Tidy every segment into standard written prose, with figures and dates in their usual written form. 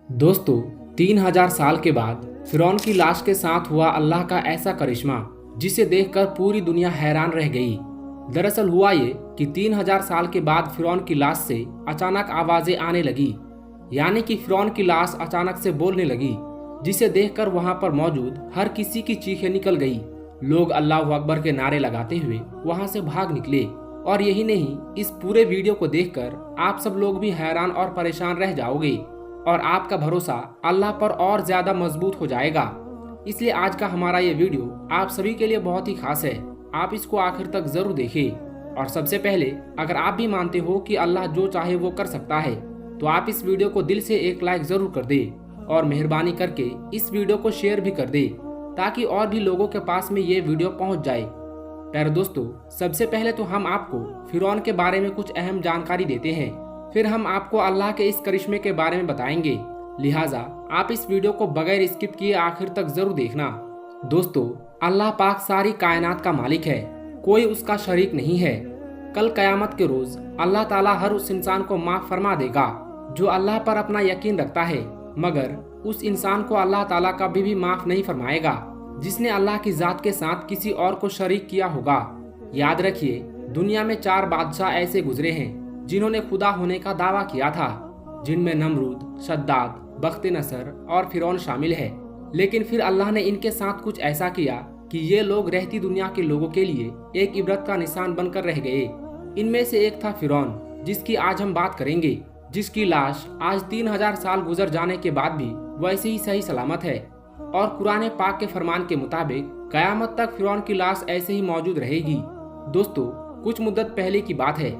दोस्तों, 3000 साल के बाद फिरौन की लाश के साथ हुआ अल्लाह का ऐसा करिश्मा जिसे देखकर पूरी दुनिया हैरान रह गई। दरअसल हुआ ये कि 3000 साल के बाद फिरौन की लाश से अचानक आवाजें आने लगी, यानी कि फिरौन की लाश अचानक से बोलने लगी, जिसे देखकर वहां पर मौजूद हर किसी की चीखें निकल गई। लोग अल्लाह अकबर के नारे लगाते हुए वहां से भाग निकले। और यही नहीं, इस पूरे वीडियो को देखकर आप सब लोग भी हैरान और परेशान रह जाओगे और आपका भरोसा अल्लाह पर और ज्यादा मजबूत हो जाएगा। इसलिए आज का हमारा ये वीडियो आप सभी के लिए बहुत ही खास है। आप इसको आखिर तक जरूर देखें। और सबसे पहले, अगर आप भी मानते हो कि अल्लाह जो चाहे वो कर सकता है, तो आप इस वीडियो को दिल से एक लाइक जरूर कर दे और मेहरबानी करके इस वीडियो को शेयर भी कर दे, ताकि और भी लोगों के पास में ये वीडियो पहुंच जाए। प्यारे दोस्तों, सबसे पहले तो हम आपको फिरौन के बारे में कुछ अहम जानकारी देते हैं, फिर हम आपको अल्लाह के इस करिश्मे के बारे में बताएंगे। लिहाजा आप इस वीडियो को बगैर स्किप किए आखिर तक जरूर देखना। दोस्तों, अल्लाह पाक सारी कायनात का मालिक है, कोई उसका शरीक नहीं है। कल कयामत के रोज अल्लाह ताला हर उस इंसान को माफ फरमा देगा जो अल्लाह पर अपना यकीन रखता है, मगर उस इंसान को अल्लाह ताला कभी भी माफ नहीं फरमाएगा जिसने अल्लाह की जात के साथ किसी और को शरीक किया होगा। याद रखिए, दुनिया में 4 बादशाह ऐसे गुजरे हैं जिन्होंने खुदा होने का दावा किया था, जिनमें नमरूद, शद्दाद, बख्त नसर और फिरौन शामिल है। लेकिन फिर अल्लाह ने इनके साथ कुछ ऐसा किया कि ये लोग रहती दुनिया के लोगों के लिए एक इबरत का निशान बनकर रह गए। इनमें से एक था फिरौन, जिसकी आज हम बात करेंगे, जिसकी लाश आज 3000 साल गुजर जाने के बाद भी वैसे ही सही सलामत है। और कुरान पाक के फरमान के मुताबिक कयामत तक फिरौन की लाश ऐसे ही मौजूद रहेगी। दोस्तों, कुछ मुद्दत पहले की बात है,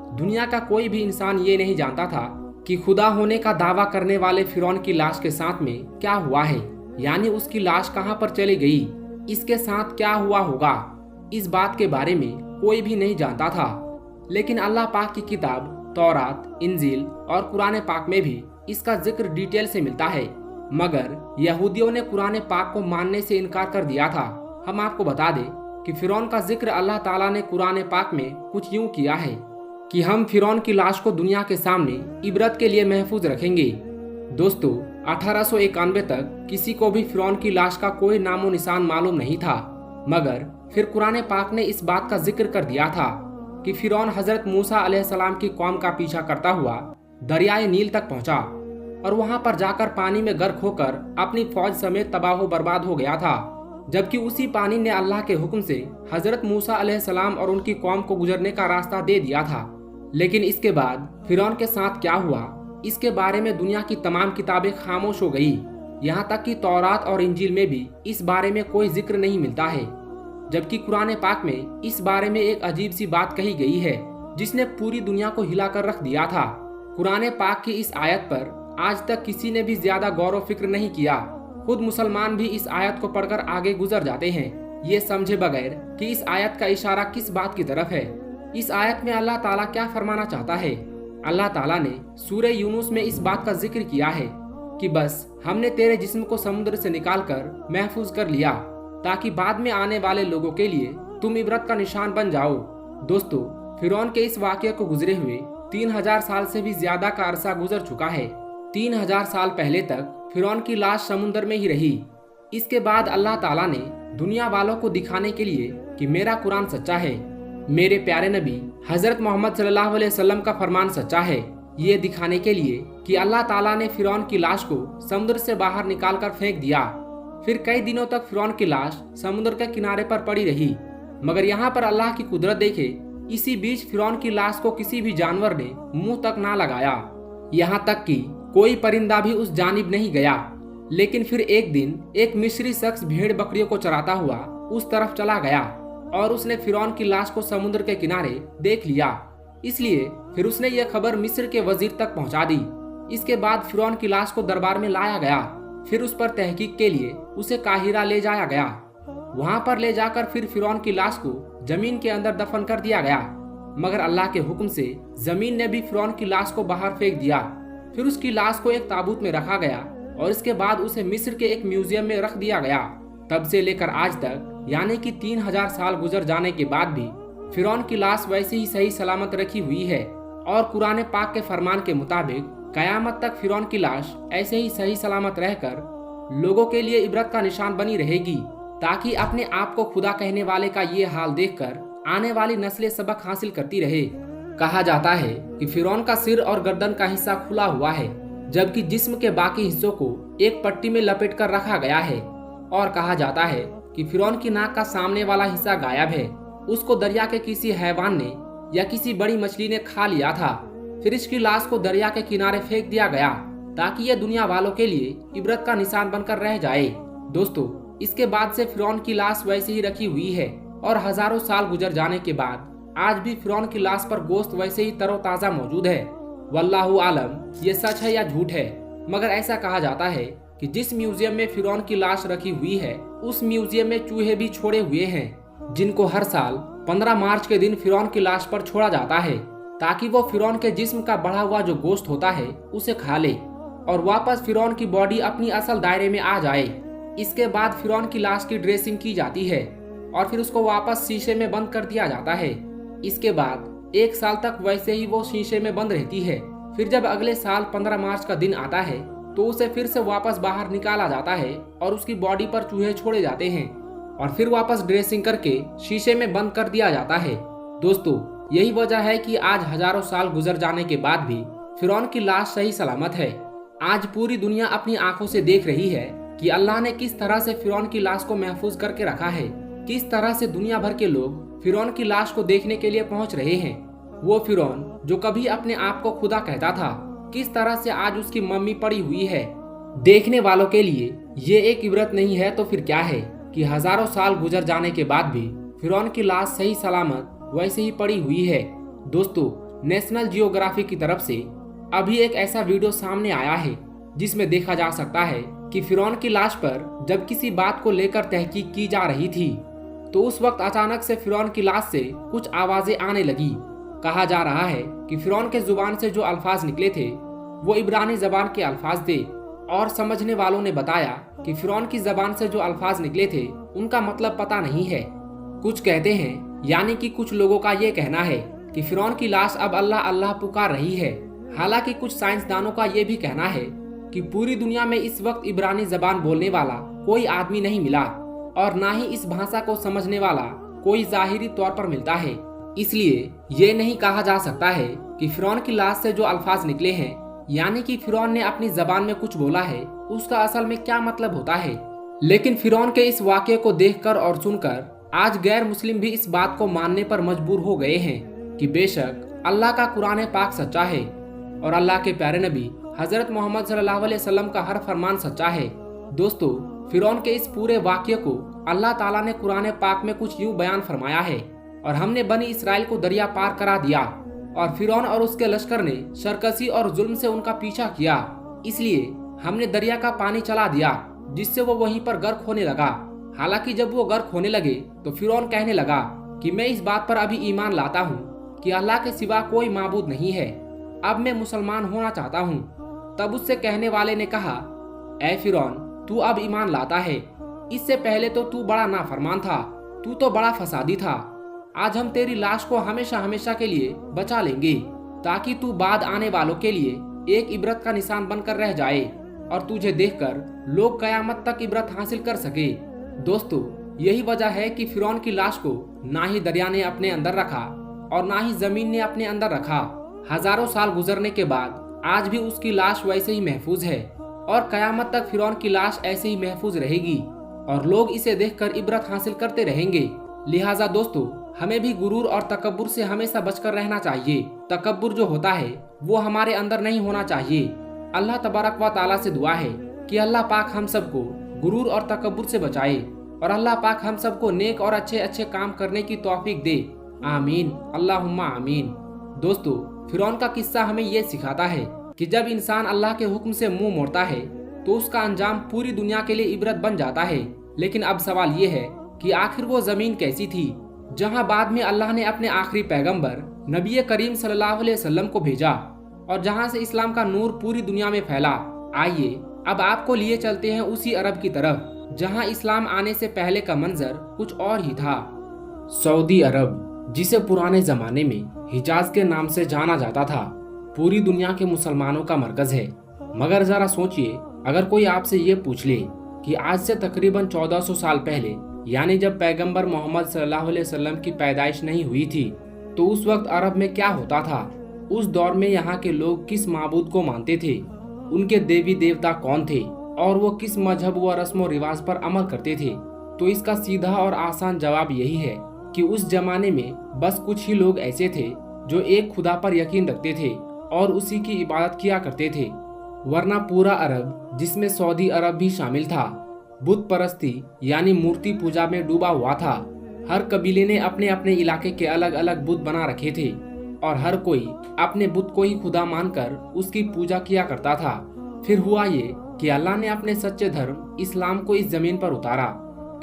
दुनिया का कोई भी इंसान ये नहीं जानता था कि खुदा होने का दावा करने वाले फिरौन की लाश के साथ में क्या हुआ है, यानी उसकी लाश कहां पर चली गई, इसके साथ क्या हुआ होगा। इस बात के बारे में कोई भी नहीं जानता था। लेकिन अल्लाह पाक की किताब तौरात, इंजील और कुरान पाक में भी इसका जिक्र डिटेल से मिलता है, मगर यहूदियों ने कुरान पाक को मानने से इनकार कर दिया था। हम आपको बता दें कि फिरौन का जिक्र अल्लाह ताला ने कुरान पाक में कुछ यूं किया है कि हम फिरौन की लाश को दुनिया के सामने इबरत के लिए महफूज रखेंगे। दोस्तों, 1891 तक किसी को भी फिरौन की लाश का कोई नामो निशान मालूम नहीं था, मगर फिर कुरान पाक ने इस बात का जिक्र कर दिया था कि फिरौन हजरत मूसा अलैहिस्सलाम की कौम का पीछा करता हुआ दरियाए नील तक पहुंचा और वहां पर जाकर पानी में गर्क होकर अपनी फौज समेत तबाह बर्बाद हो गया था। जबकि उसी पानी ने अल्लाह के हुक्म से हजरत मूसा अलैहिस्सलाम और उनकी कौम को गुजरने का रास्ता दे दिया था। लेकिन इसके बाद फिरौन के साथ क्या हुआ, इसके बारे में दुनिया की तमाम किताबें खामोश हो गई। यहाँ तक कि तौरात और इंजील में भी इस बारे में कोई जिक्र नहीं मिलता है, जबकि कुरान पाक में इस बारे में एक अजीब सी बात कही गई है जिसने पूरी दुनिया को हिलाकर रख दिया था। कुरान पाक की इस आयत पर आज तक किसी ने भी ज्यादा गौर व फिक्र नहीं किया। खुद मुसलमान भी इस आयत को पढ़कर आगे गुजर जाते हैं, ये समझे बगैर कि इस आयत का इशारा किस बात की तरफ है। इस आयत में अल्लाह ताला क्या फरमाना चाहता है। अल्लाह ताला ने सूरह यूनुस में इस बात का जिक्र किया है कि बस हमने तेरे जिस्म को समुद्र से निकालकर महफूज कर लिया ताकि बाद में आने वाले लोगों के लिए तुम इबरत का निशान बन जाओ। दोस्तों, फिरौन के इस वाक़ये को गुजरे हुए 3000 साल से भी ज्यादा का अरसा गुजर चुका है। 3000 साल पहले तक फिरौन की लाश समुद्र में ही रही। इसके बाद अल्लाह ताला ने दुनिया वालों को दिखाने के लिए कि मेरा कुरान सच्चा है, मेरे प्यारे नबी हजरत मोहम्मद सल्लल्लाहु अलैहि वसल्लम का फरमान सच्चा है, ये दिखाने के लिए कि अल्लाह ताला ने फिरौन की लाश को समुद्र से बाहर निकालकर फेंक दिया। फिर कई दिनों तक फिरौन की लाश समुद्र के किनारे पर पड़ी रही, मगर यहाँ पर अल्लाह की कुदरत देखे, इसी बीच फिरौन की लाश को किसी भी जानवर ने मुंह तक ना लगाया, यहाँ तक कि कोई परिंदा भी उस जानिब नहीं गया। लेकिन फिर एक दिन एक मिस्री शख्स भेड़ बकरियों को चराता हुआ उस तरफ चला गया और उसने फिरौन की लाश को समुद्र के किनारे देख लिया। इसलिए फिर उसने यह खबर मिस्र के वजीर तक पहुंचा दी। इसके बाद फिरौन की लाश को दरबार में लाया गया। फिर उस पर तहकीक के लिए उसे काहिरा ले जाया गया। वहां पर ले जाकर फिर फिरौन की लाश को जमीन के अंदर दफन कर दिया गया, मगर अल्लाह के हुक्म से जमीन ने भी फिरौन की लाश को बाहर फेंक दिया। फिर उसकी लाश को एक ताबूत में रखा गया और इसके बाद उसे मिस्र के एक म्यूजियम में रख दिया गया। तब से लेकर आज तक, यानी कि 3000 साल गुजर जाने के बाद भी फिरौन की लाश वैसे ही सही सलामत रखी हुई है और कुरान पाक के फरमान के मुताबिक कयामत तक फिरौन की लाश ऐसे ही सही सलामत रहकर लोगों के लिए इबरत का निशान बनी रहेगी, ताकि अपने आप को खुदा कहने वाले का ये हाल देखकर आने वाली नस्लें सबक हासिल करती रहे। कहा जाता है कि फिरौन का सिर और गर्दन का हिस्सा खुला हुआ है, जबकि जिस्म के बाकी हिस्सों को एक पट्टी में लपेट कर रखा गया है। और कहा जाता है कि फिरौन की नाक का सामने वाला हिस्सा गायब है, उसको दरिया के किसी हैवान ने या किसी बड़ी मछली ने खा लिया था। फिर इसकी लाश को दरिया के किनारे फेंक दिया गया, ताकि यह दुनिया वालों के लिए इबरत का निशान बनकर रह जाए। दोस्तों, इसके बाद से फिरौन की लाश वैसे ही रखी हुई है और हजारों साल गुजर जाने के बाद आज भी फिरौन की लाश पर गोश्त वैसे ही तरोताजा मौजूद है। वल्लाहु आलम ये सच है या झूठ है, मगर ऐसा कहा जाता है कि जिस म्यूजियम में फिरौन की लाश रखी हुई है, उस म्यूजियम में चूहे भी छोड़े हुए हैं, जिनको हर साल 15 मार्च के दिन फिरौन की लाश पर छोड़ा जाता है, ताकि वो फिरौन के जिस्म का बढ़ा हुआ जो गोश्त होता है उसे खा ले और वापस फिरौन की बॉडी अपनी असल दायरे में आ जाए। इसके बाद फिरौन की लाश की ड्रेसिंग की जाती है और फिर उसको वापस शीशे में बंद कर दिया जाता है। इसके बाद 1 साल तक वैसे ही वो शीशे में बंद रहती है। फिर जब अगले साल 15 मार्च का दिन आता है तो उसे फिर से वापस बाहर निकाला जाता है और उसकी बॉडी पर चूहे छोड़े जाते हैं और फिर वापस ड्रेसिंग करके शीशे में बंद कर दिया जाता है। दोस्तों, यही वजह है कि आज हजारों साल गुजर जाने के बाद भी फिरौन की लाश सही सलामत है। आज पूरी दुनिया अपनी आंखों से देख रही है कि अल्लाह ने किस तरह से फिरौन की लाश को महफूज करके रखा है, किस तरह से दुनिया भर के लोग फिरौन की लाश को देखने के लिए पहुंच रहे हैं। वो फिरौन जो कभी अपने आप को खुदा कहता था, किस तरह से आज उसकी मम्मी पड़ी हुई है। देखने वालों के लिए ये एक इबरत नहीं है तो फिर क्या है कि हजारों साल गुजर जाने के बाद भी फिरौन की लाश सही सलामत वैसे ही पड़ी हुई है। दोस्तों, नेशनल जियोग्राफी की तरफ से अभी एक ऐसा वीडियो सामने आया है जिसमें देखा जा सकता है कि फिरौन की लाश पर जब किसी बात को लेकर तहकीक की जा रही थी तो उस वक्त अचानक से फिरौन की लाश से कुछ आवाजें आने लगी। कहा जा रहा है कि फिरौन के जुबान से जो अल्फाज निकले थे वो इब्रानी जबान के अल्फाज थे और समझने वालों ने बताया कि फिरौन की जबान से जो अल्फाज निकले थे उनका मतलब पता नहीं है। कुछ कहते हैं, यानी कि कुछ लोगों का ये कहना है कि फिरौन की लाश अब अल्लाह अल्लाह पुकार रही है। हालांकि कुछ साइंसदानों का ये भी कहना है कि पूरी दुनिया में इस वक्त इब्रानी जबान बोलने वाला कोई आदमी नहीं मिला और ना ही इस भाषा को समझने वाला कोई जाहिरी तौर पर मिलता है। इसलिए ये नहीं कहा जा सकता है कि फिरौन की लाश से जो अल्फाज निकले हैं, यानी कि फिरौन ने अपनी जबान में कुछ बोला है, उसका असल में क्या मतलब होता है। लेकिन फिरौन के इस वाक़ये को देखकर और सुनकर आज गैर मुस्लिम भी इस बात को मानने पर मजबूर हो गए हैं कि बेशक अल्लाह का कुरान पाक सच्चा है और अल्लाह के प्यारे नबी हजरत मोहम्मद सल्लल्लाहु अलैहि वसल्लम का हर फरमान सच्चा है। दोस्तों, फिरौन के इस पूरे वाक़ये को अल्लाह ताला ने कुरान पाक में कुछ यूं बयान फरमाया है, और हमने बनी इसराइल को दरिया पार करा दिया और फिरौन और उसके लश्कर ने सरकशी और जुल्म से उनका पीछा किया, इसलिए हमने दरिया का पानी चला दिया जिससे वो वहीं पर गर्क होने लगा। हालांकि जब वो गर्क होने लगे तो फिरौन कहने लगा कि मैं इस बात पर अभी ईमान लाता हूँ कि अल्लाह के सिवा कोई माबूद नहीं है, अब मैं मुसलमान होना चाहता हूँ। तब उससे कहने वाले ने कहा, ऐ फिरौन, तू अब ईमान लाता है, इससे पहले तो तू बड़ा नाफरमान था, तू तो बड़ा फसादी था। आज हम तेरी लाश को हमेशा हमेशा के लिए बचा लेंगे ताकि तू बाद आने वालों के लिए एक इबरत का निशान बनकर रह जाए और तुझे देखकर लोग कयामत तक इबरत हासिल कर सके। दोस्तों, यही वजह है कि फिरौन की लाश को ना ही दरिया ने अपने अंदर रखा और ना ही जमीन ने अपने अंदर रखा। हजारों साल गुजरने के बाद आज भी उसकी लाश वैसे ही महफूज है और कयामत तक फिरौन की लाश ऐसे ही महफूज रहेगी और लोग इसे देखकर इबरत हासिल करते रहेंगे। लिहाजा दोस्तों, हमें भी गुरूर और तकब्बुर से हमेशा बचकर रहना चाहिए। तकब्बुर जो होता है वो हमारे अंदर नहीं होना चाहिए। अल्लाह तबारक व ताला से दुआ है कि अल्लाह पाक हम सबको गुरूर और तकब्बुर से बचाए और अल्लाह पाक हम सबको नेक और अच्छे अच्छे काम करने की तौफीक दे। आमीन, अल्लाहुम्मा आमीन। दोस्तों, फिरौन का किस्सा हमें ये सिखाता है कि जब इंसान अल्लाह के हुक्म से मुंह मोड़ता है तो उसका अंजाम पूरी दुनिया के लिए इबरत बन जाता है। लेकिन अब सवाल ये है कि आखिर वो जमीन कैसी थी जहां बाद में अल्लाह ने अपने आखिरी पैगंबर नबी करीम सल्लल्लाहु अलैहि वसल्लम को भेजा और जहां से इस्लाम का नूर पूरी दुनिया में फैला। आइए अब आपको लिए चलते हैं उसी अरब की तरफ जहां इस्लाम आने से पहले का मंजर कुछ और ही था। सऊदी अरब, जिसे पुराने जमाने में हिजाज के नाम से जाना जाता था, पूरी दुनिया के मुसलमानों का मरकज है। मगर जरा सोचिए, अगर कोई आपसे ये पूछ ले कि आज से तकरीबन 1400 साल पहले, यानी जब पैगंबर मोहम्मद सल्लल्लाहु अलैहि वसल्लम की पैदाइश नहीं हुई थी, तो उस वक्त अरब में क्या होता था, उस दौर में यहाँ के लोग किस माबूद को मानते थे, उनके देवी देवता कौन थे और वो किस मजहब व रस्म रिवाज पर अमल करते थे, तो इसका सीधा और आसान जवाब यही है कि उस जमाने में बस कुछ ही लोग ऐसे थे जो एक खुदा पर यकीन रखते थे और उसी की इबादत किया करते थे। वरना पूरा अरब, जिसमें सऊदी अरब भी शामिल था, बुत परस्ती यानी मूर्ति पूजा में डूबा हुआ था। हर कबीले ने अपने अपने इलाके के अलग अलग बुत बना रखे थे और हर कोई अपने बुत को ही खुदा मानकर उसकी पूजा किया करता था। फिर हुआ ये कि अल्लाह ने अपने सच्चे धर्म इस्लाम को इस जमीन पर उतारा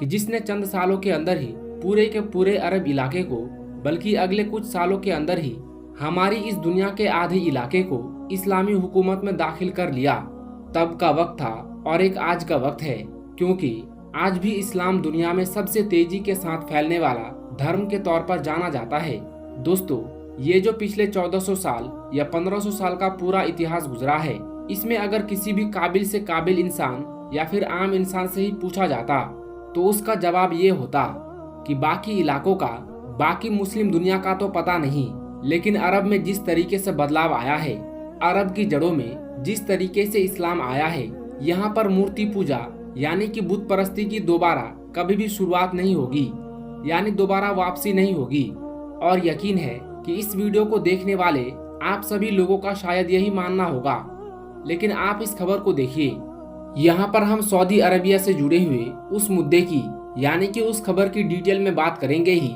कि जिसने चंद सालों के अंदर ही पूरे के पूरे अरब इलाके को, बल्कि अगले कुछ सालों के अंदर ही हमारी इस दुनिया के आधे इलाके को इस्लामी हुकूमत में दाखिल कर लिया। तब का वक्त था और एक आज का वक्त है, क्योंकि आज भी इस्लाम दुनिया में सबसे तेजी के साथ फैलने वाला धर्म के तौर पर जाना जाता है। दोस्तों, ये जो पिछले 1400 साल या 1500 साल का पूरा इतिहास गुजरा है, इसमें अगर किसी भी काबिल से काबिल इंसान या फिर आम इंसान से ही पूछा जाता तो उसका जवाब ये होता कि बाकी इलाकों का, बाकी मुस्लिम दुनिया का तो पता नहीं, लेकिन अरब में जिस तरीके से बदलाव आया है, अरब की जड़ों में जिस तरीके से इस्लाम आया है, यहाँ पर मूर्ति पूजा यानी कि बुत परस्ती की दोबारा कभी भी शुरुआत नहीं होगी, यानी दोबारा वापसी नहीं होगी। और यकीन है कि इस वीडियो को देखने वाले आप सभी लोगों का शायद यही मानना होगा, लेकिन आप इस खबर को देखिए। यहाँ पर हम सऊदी अरबिया से जुड़े हुए उस मुद्दे की, यानी कि उस खबर की डिटेल में बात करेंगे ही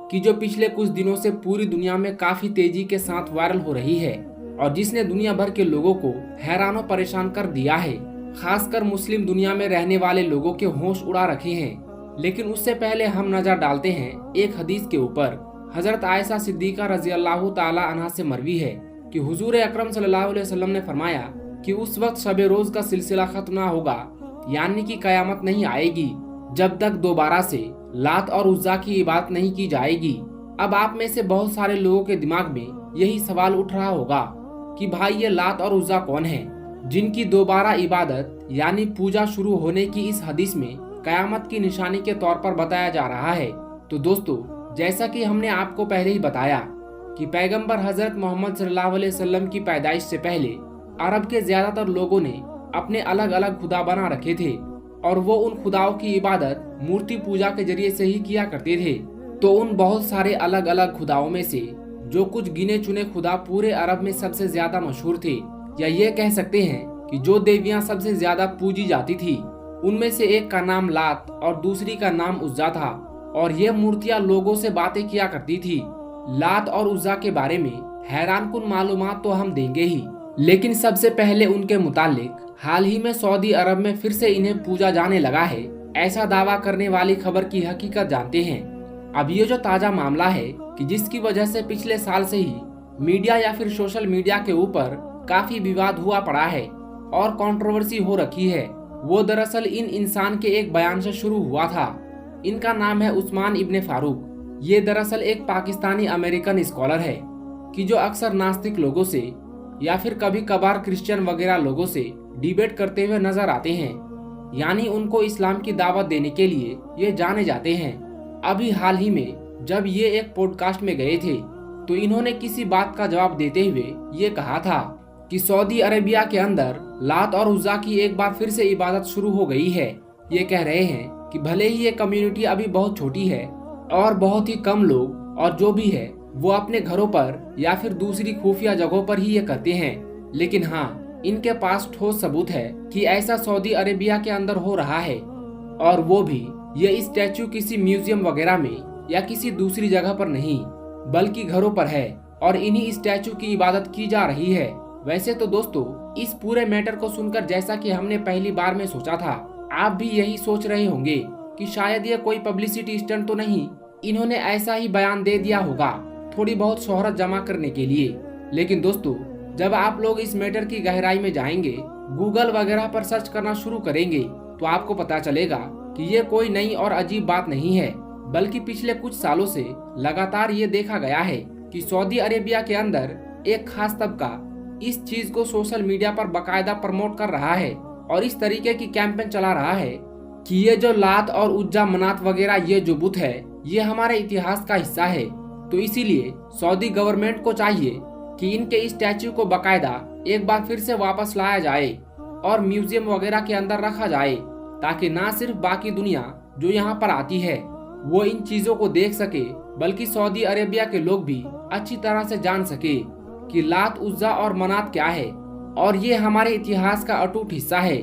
कि जो पिछले कुछ दिनों से पूरी दुनिया में काफी तेजी के साथ वायरल हो रही है और जिसने दुनिया भर के लोगों को हैरान परेशान कर दिया है, खासकर मुस्लिम दुनिया में रहने वाले लोगों के होश उड़ा रखे हैं। लेकिन उससे पहले हम नजर डालते हैं एक हदीस के ऊपर। हजरत आयशा सिद्दीका रजी अल्लाह ताला अन्हा से मरवी है कि हुजूर अकरम सल्लल्लाहु अलैहि वसल्लम ने फरमाया कि उस वक्त शब रोज का सिलसिला खत्म ना होगा, यानी कि कयामत नहीं आएगी जब तक दोबारा से लात और उज्जा की इबादत नहीं की जाएगी। अब आप में से बहुत सारे लोगों के दिमाग में यही सवाल उठ रहा होगा कि भाई ये लात और उज्जा कौन है जिनकी दोबारा इबादत यानी पूजा शुरू होने की इस हदीस में कयामत की निशानी के तौर पर बताया जा रहा है। तो दोस्तों, जैसा कि हमने आपको पहले ही बताया कि पैगंबर हजरत मोहम्मद सल्लल्लाहु अलैहि वसल्लम की पैदाइश से पहले अरब के ज्यादातर लोगों ने अपने अलग अलग खुदा बना रखे थे और वो उन खुदाओं की इबादत मूर्ति पूजा के जरिए से ही किया करते थे। तो उन बहुत सारे अलग अलग खुदाओं में से जो कुछ गिने चुने खुदा पूरे अरब में सबसे ज्यादा मशहूर थे, या ये कह सकते हैं कि जो देवियां सबसे ज्यादा पूजी जाती थी, उनमें से एक का नाम लात और दूसरी का नाम उज्जा था और ये मूर्तियां लोगों से बातें किया करती थी। लात और उज्जा के बारे में हैरानकुन मालूमात तो हम देंगे ही, लेकिन सबसे पहले उनके मुतालिक हाल ही में सऊदी अरब में फिर से इन्हें पूजा जाने लगा है, ऐसा दावा करने वाली खबर की हकीकत जानते हैं। अब ये जो ताजा मामला है कि जिसकी वजह से पिछले साल से ही मीडिया या फिर सोशल मीडिया के ऊपर काफी विवाद हुआ पड़ा है और कंट्रोवर्सी हो रखी है, वो दरअसल इन इंसान के एक बयान से शुरू हुआ था। इनका नाम है उस्मान इब्ने फारूक। ये दरअसल एक पाकिस्तानी अमेरिकन स्कॉलर है कि जो अक्सर नास्तिक लोगों से या फिर कभी कभार क्रिश्चियन वगैरह लोगों से डिबेट करते हुए नजर आते हैं, यानी उनको इस्लाम की दावत देने के लिए ये जाने जाते हैं। अभी हाल ही में जब ये एक पॉडकास्ट में गए थे तो इन्होंने किसी बात का जवाब देते हुए ये कहा था कि सऊदी अरेबिया के अंदर लात और उज्जा की एक बार फिर से इबादत शुरू हो गई है। ये कह रहे हैं कि भले ही ये कम्युनिटी अभी बहुत छोटी है और बहुत ही कम लोग और जो भी है वो अपने घरों पर या फिर दूसरी खुफिया जगहों पर ही ये करते हैं, लेकिन हाँ, इनके पास ठोस सबूत है कि ऐसा सऊदी अरेबिया के अंदर हो रहा है और वो भी ये स्टैचू किसी म्यूजियम वगैरह में या किसी दूसरी जगह पर नहीं बल्कि घरों पर है और इन्हीं स्टैचू की इबादत की जा रही है। वैसे तो दोस्तों, इस पूरे मैटर को सुनकर जैसा कि हमने पहली बार में सोचा था, आप भी यही सोच रहे होंगे कि शायद ये कोई पब्लिसिटी स्टंट तो नहीं, इन्होंने ऐसा ही बयान दे दिया होगा थोड़ी बहुत शोहरत जमा करने के लिए। लेकिन दोस्तों, जब आप लोग इस मैटर की गहराई में जाएंगे, गूगल वगैरह पर सर्च करना शुरू करेंगे, तो आपको पता चलेगा कि ये कोई नई और अजीब बात नहीं है, बल्कि पिछले कुछ सालों से लगातार ये देखा गया है कि सऊदी अरेबिया के अंदर एक खास तबका इस चीज को सोशल मीडिया पर बकायदा प्रमोट कर रहा है और इस तरीके की कैंपेन चला रहा है कि ये जो लात और उज्जा मनात वगैरह ये जो बुत है ये हमारे इतिहास का हिस्सा है। तो इसीलिए सऊदी गवर्नमेंट को चाहिए कि इनके स्टैच्यू को बकायदा एक बार फिर से वापस लाया जाए और म्यूजियम वगैरह के अंदर रखा जाए, ताकि ना सिर्फ बाकी दुनिया जो यहाँ पर आती है वो इन चीजों को देख सके, बल्कि सऊदी अरेबिया के लोग भी अच्छी तरह से जान सके कि लात उज्जा और मनात क्या है और ये हमारे इतिहास का अटूट हिस्सा है।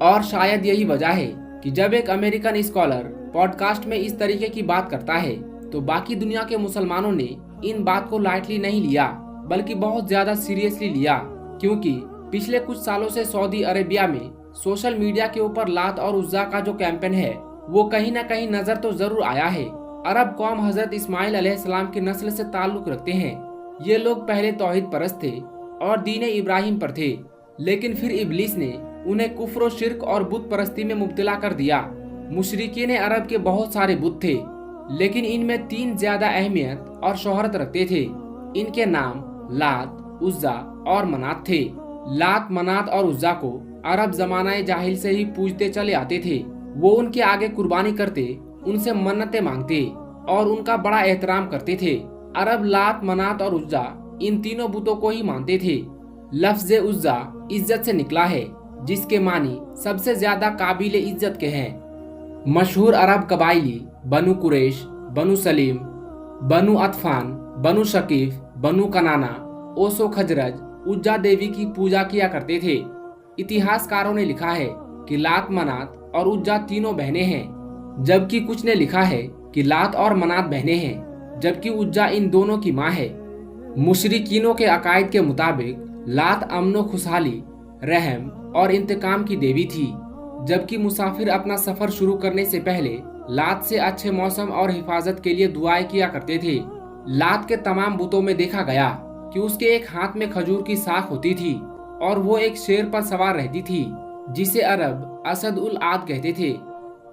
और शायद यही वजह है कि जब एक अमेरिकन स्कॉलर पॉडकास्ट में इस तरीके की बात करता है तो बाकी दुनिया के मुसलमानों ने इन बात को लाइटली नहीं लिया, बल्कि बहुत ज्यादा सीरियसली लिया, क्योंकि पिछले कुछ सालों से सऊदी अरेबिया में सोशल मीडिया के ऊपर लात और उज्जा का जो कैंपेन है वो कहीं ना कहीं नजर तो जरूर आया है। अरब कौम हजरत इस्माइल अलैहिस्सलाम की नस्ल से ताल्लुक रखते हैं। ये लोग पहले तौहीद परस्त थे और दीन इब्राहिम पर थे, लेकिन फिर इब्लीस ने उन्हें कुफ्र शिर्क और बुत परस्ती में मुब्तला कर दिया। मुशरिकीन अरब के बहुत सारे बुत थे, लेकिन इनमें 3 ज्यादा अहमियत और शोहरत रखते थे। इनके नाम लात, उज्जा और मनात थे। लात, मनात और उज्जा को अरब जमानाए जाहिल से ही पूजते चले आते थे। वो उनके आगे कुर्बानी करते, उनसे मन्नतें मांगते और उनका बड़ा एहतराम करते थे। अरब लात, मनात और उज्जा इन तीनों बुतों को ही मानते थे। लफ्ज उज्जा इज्जत से निकला है, जिसके मानी सबसे ज्यादा काबिल इज्जत के हैं। मशहूर अरब कबाइली बनु कुरैश, बनु सलीम, बनु अतफान, बनु शकीफ, बनु कनाना, ओसो खजरज उज्जा देवी की पूजा किया करते थे। इतिहासकारों ने लिखा है कि लात, मनात और उज्जा तीनों बहनें हैं, जबकि कुछ ने लिखा है कि लात और मनात बहनें हैं, जबकि उज्जा इन दोनों की माँ है। मुशरिकीनों के अकायद के मुताबिक लात अमनो खुशहाली, रहम और इंतकाम की देवी थी, जबकि मुसाफिर अपना सफर शुरू करने से पहले लात से अच्छे मौसम और हिफाजत के लिए दुआएं किया करते थे। लात के तमाम बुतों में देखा गया कि उसके एक हाथ में खजूर की साख होती थी और वो एक शेर पर सवार रहती थी, जिसे अरब असद उल आद कहते थे।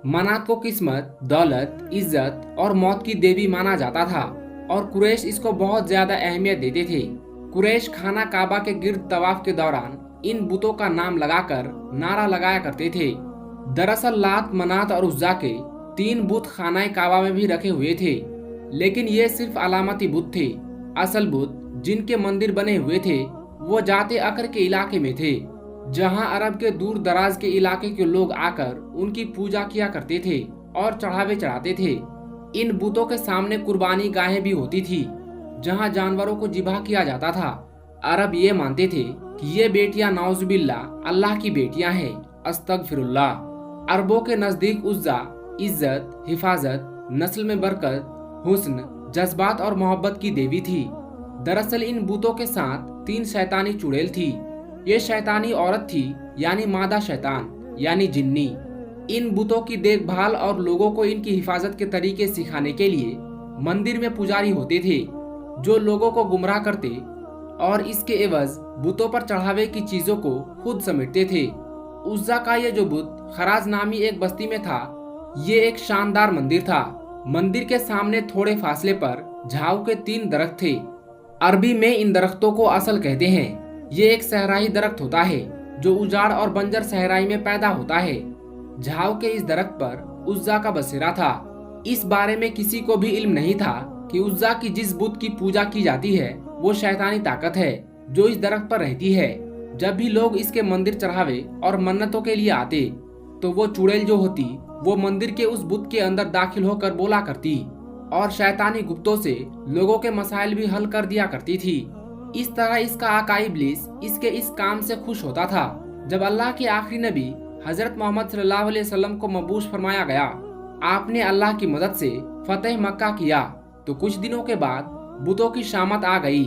मनात को किस्मत, दौलत, इज्जत और मौत की देवी माना जाता था और कुरैश इसको बहुत ज्यादा अहमियत देते थे। कुरैश खाना काबा के गिर्द तवाफ के दौरान इन बुतों का नाम लगाकर नारा लगाया करते थे। दरअसल लात, मनात और उज्जा के 3 बुत खानाए काबा में भी रखे हुए थे, लेकिन ये सिर्फ अलामती बुत थे। असल बुत जिनके मंदिर बने हुए थे वो जाते अकर के इलाके में थे, जहां अरब के दूर दराज के इलाके के लोग आकर उनकी पूजा किया करते थे और चढ़ावे चढ़ाते थे। इन बुतों के सामने कुर्बानी गाहें भी होती थी, जहां जानवरों को जिबा किया जाता था। अरब ये मानते थे कि ये बेटियां नाउजुबिल्लाह अल्लाह की बेटियां हैं, अस्तगफिरुल्लाह। अरबों के नजदीक उज्जा इज्जत, हिफाजत, नस्ल में बरकत, हुस्न, जज्बात और मोहब्बत की देवी थी। दरअसल इन बुतों के साथ 3 शैतानी चुड़ैल थी। ये शैतानी औरत थी, यानी मादा शैतान यानी जिन्नी। इन बुतों की देखभाल और लोगों को इनकी हिफाजत के तरीके सिखाने के लिए मंदिर में पुजारी होते थे, जो लोगों को गुमराह करते और इसके एवज बुतों पर चढ़ावे की चीजों को खुद समेटते थे। उज्जा का ये जो बुत खराज नामी एक बस्ती में था, ये एक शानदार मंदिर था। मंदिर के सामने थोड़े फासले पर झाऊ के 3 दरख्त थे। अरबी में इन दरख्तों को असल कहते हैं। ये एक सहराई दरख्त होता है जो उजाड़ और बंजर सहराई में पैदा होता है। झाऊ के इस दरख्त पर उज्जा का बसेरा था। इस बारे में किसी को भी इल्म नहीं था कि उज्जा की जिस बुत की पूजा की जाती है वो शैतानी ताकत है जो इस दरख्त पर रहती है। जब भी लोग इसके मंदिर चढ़ावे और मन्नतों के लिए आते तो वो चुड़ैल जो होती वो मंदिर के उस बुत के अंदर दाखिल होकर बोला करती और शैतानी गुप्तों से लोगों के मसाइल भी हल कर दिया करती थी। इस तरह इसका आका इब्लीस इसके इस काम से खुश होता था। जब अल्लाह के आखिरी नबी हजरत मोहम्मद सल्लल्लाहु अलैहि वसल्लम को मबूस फरमाया गया, आपने अल्लाह की मदद से फतेह मक्का किया, तो कुछ दिनों के बाद बुतों की शामत आ गई।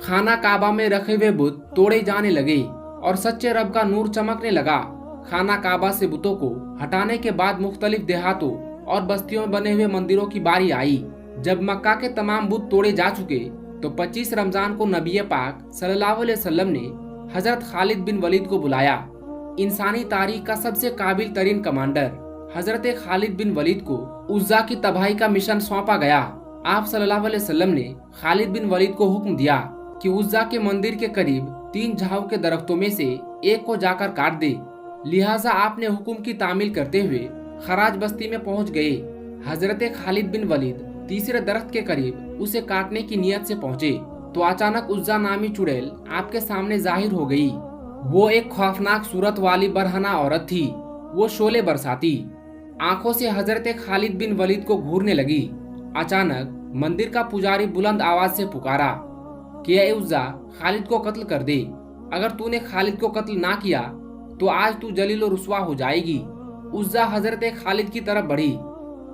खाना काबा में रखे हुए बुत तोड़े जाने लगे और सच्चे रब का नूर चमकने लगा। खाना काबा से बुतों को हटाने के बाद मुख्तलिफ देहातों और बस्तियों में बने हुए मंदिरों की बारी आई। जब मक्का के तमाम बुत तोड़े जा चुके तो 25 रमजान को नबी पाक सल्लल्लाहु अलैहि वसल्लम ने हजरत खालिद बिन वलीद को बुलाया। इंसानी तारीख का सबसे काबिल तरीन कमांडर हजरत खालिद बिन वलीद को उज्जा की तबाही का मिशन सौंपा गया। आप सल्लल्लाहु अलैहि वसल्लम ने खालिद बिन वलीद को हुक्म दिया कि उज्जा के मंदिर के करीब 3 झाऊ के दरख्तों में से एक को जाकर काट दे। लिहाजा आपने हुक्म की तामील करते हुए खराज बस्ती में पहुंच गए। हजरत खालिद बिन वलीद तीसरे दरख्त के करीब उसे काटने की नियत से पहुंचे तो अचानक उज्जा नामी चुड़ैल आपके सामने जाहिर हो गई। वो एक खौफनाक सूरत वाली बरहना औरत थी। वो शोले बरसाती आंखों से हजरत खालिद बिन वलीद को घूरने लगी। अचानक मंदिर का पुजारी बुलंद आवाज से पुकारा कि ए उज्जा, खालिद को कत्ल कर दे। अगर तूने खालिद को कत्ल ना किया तो आज तू जलील और रुस्वा हो जाएगी। उज्जा हजरत खालिद की तरफ बढ़ी।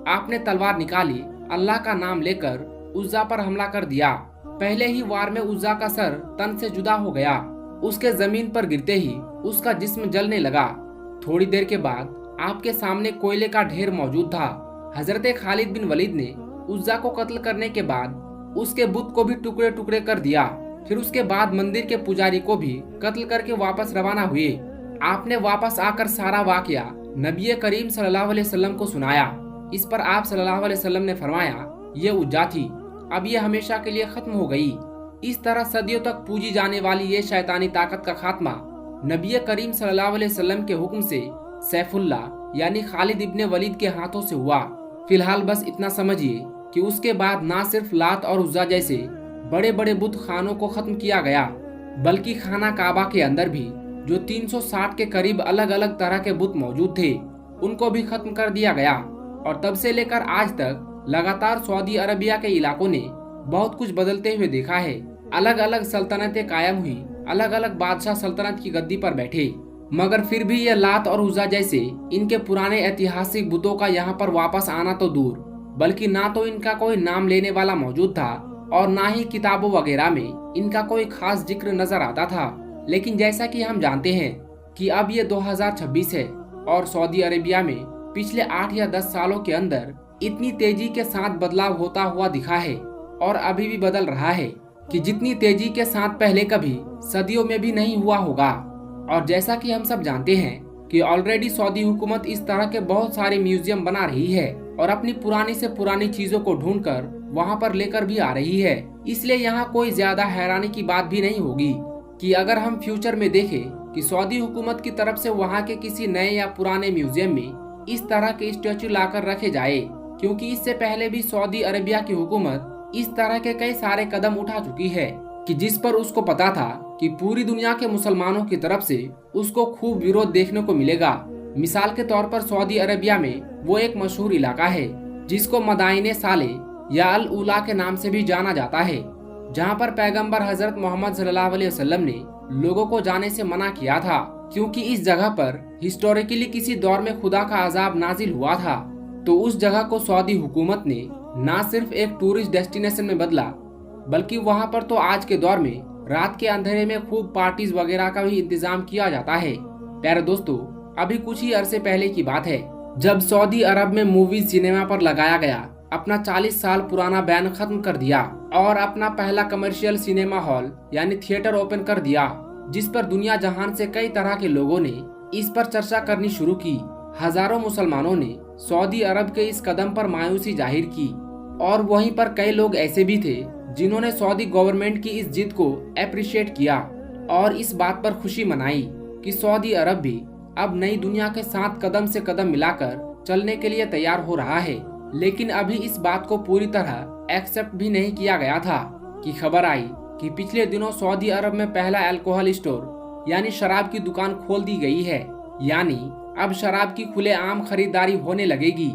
आपने तलवार निकाली, अल्लाह का नाम लेकर उज्जा पर हमला कर दिया। पहले ही वार में उज्जा का सर तन से जुदा हो गया। उसके जमीन पर गिरते ही उसका जिस्म जलने लगा। थोड़ी देर के बाद आपके सामने कोयले का ढेर मौजूद था। हजरत खालिद बिन वलीद ने उज्जा को कत्ल करने के बाद उसके बुत को भी टुकड़े टुकड़े कर दिया। फिर उसके बाद मंदिर के पुजारी को भी कत्ल करके वापस रवाना हुए। आपने वापस आकर सारा वाकया नबी करीम सल्लल्लाहु अलैहि वसल्लम को सुनाया। इस पर आप सल्लल्लाहु अलैहि वसल्लम ने फरमाया, ये उज्जा थी, अब ये हमेशा के लिए खत्म हो गई। इस तरह सदियों तक पूजी जाने वाली ये शैतानी ताकत का खात्मा नबी करीम सल्लल्लाहु अलैहि वसल्लम के हुक्म से सैफुल्ला यानी खालिद इब्ने वलीद के हाथों से हुआ। फिलहाल बस इतना समझिए कि उसके बाद ना सिर्फ लात और उज्जा जैसे बड़े बड़े बुत खानों को खत्म किया गया, बल्कि खाना काबा के अंदर भी जो 360 के करीब अलग अलग तरह के बुत मौजूद थे उनको भी खत्म कर दिया गया। और तब से लेकर आज तक लगातार सऊदी अरबिया के इलाकों ने बहुत कुछ बदलते हुए देखा है। अलग अलग सल्तनतें कायम हुई, अलग अलग बादशाह सल्तनत की गद्दी पर बैठे, मगर फिर भी ये लात और उज्जा जैसे इनके पुराने ऐतिहासिक बुतों का यहाँ पर वापस आना तो दूर, बल्कि ना तो इनका कोई नाम लेने वाला मौजूद था और ना ही किताबों वगैरह में इनका कोई खास जिक्र नजर आता था। लेकिन जैसा कि हम जानते हैं कि अब ये 2026 है और सऊदी अरेबिया में पिछले 8 या 10 सालों के अंदर इतनी तेजी के साथ बदलाव होता हुआ दिखा है और अभी भी बदल रहा है कि जितनी तेजी के साथ पहले कभी सदियों में भी नहीं हुआ होगा। और जैसा कि हम सब जानते हैं कि ऑलरेडी सऊदी हुकूमत इस तरह के बहुत सारे म्यूजियम बना रही है और अपनी पुरानी से पुरानी चीजों को ढूंढकर वहां पर लेकर भी आ रही है। इसलिए यहाँ कोई ज्यादा हैरानी की बात भी नहीं होगी कि अगर हम फ्यूचर में देखें कि सऊदी हुकूमत की तरफ से वहाँ के किसी नए या पुराने म्यूजियम में इस तरह के स्टैचू लाकर रखे जाए, क्योंकि इससे पहले भी सऊदी अरेबिया की हुकूमत इस तरह के कई सारे कदम उठा चुकी है कि जिस पर उसको पता था कि पूरी दुनिया के मुसलमानों की तरफ से उसको खूब विरोध देखने को मिलेगा। मिसाल के तौर पर सऊदी अरेबिया में वो एक मशहूर इलाका है जिसको मदाइने साले या अल उला के नाम से भी जाना जाता है, जहाँ पर पैगंबर हजरत मोहम्मद सल्लल्लाहु अलैहि वसल्लम ने लोगों को जाने से मना किया था, क्योंकि इस जगह पर हिस्टोरिकली किसी दौर में खुदा का अजाब नाजिल हुआ था। तो उस जगह को सऊदी हुकूमत ने न सिर्फ एक टूरिस्ट डेस्टिनेशन में बदला, बल्कि वहाँ पर तो आज के दौर में रात के अंधेरे में खूब पार्टीज वगैरह का भी इंतजाम किया जाता है। प्यारे दोस्तों, अभी कुछ ही अरसे पहले की बात है जब सऊदी अरब में मूवीज सिनेमा पर लगाया गया अपना 40 साल पुराना बैन खत्म कर दिया और अपना पहला कमर्शियल सिनेमा हॉल यानी थिएटर ओपन कर दिया, जिस पर दुनिया जहान से कई तरह के लोगों ने इस पर चर्चा करनी शुरू की। हजारों मुसलमानों ने सऊदी अरब के इस कदम पर मायूसी जाहिर की और वहीं पर कई लोग ऐसे भी थे जिन्होंने सऊदी गवर्नमेंट की इस जिद को अप्रिशिएट किया और इस बात पर खुशी मनाई कि सऊदी अरब भी अब नई दुनिया के साथ कदम से कदम मिलाकर चलने के लिए तैयार हो रहा है। लेकिन अभी इस बात को पूरी तरह एक्सेप्ट भी नहीं किया गया था कि खबर आई कि पिछले दिनों सऊदी अरब में पहला अल्कोहल स्टोर यानी शराब की दुकान खोल दी गई है। यानी अब शराब की खुलेआम खरीदारी होने लगेगी।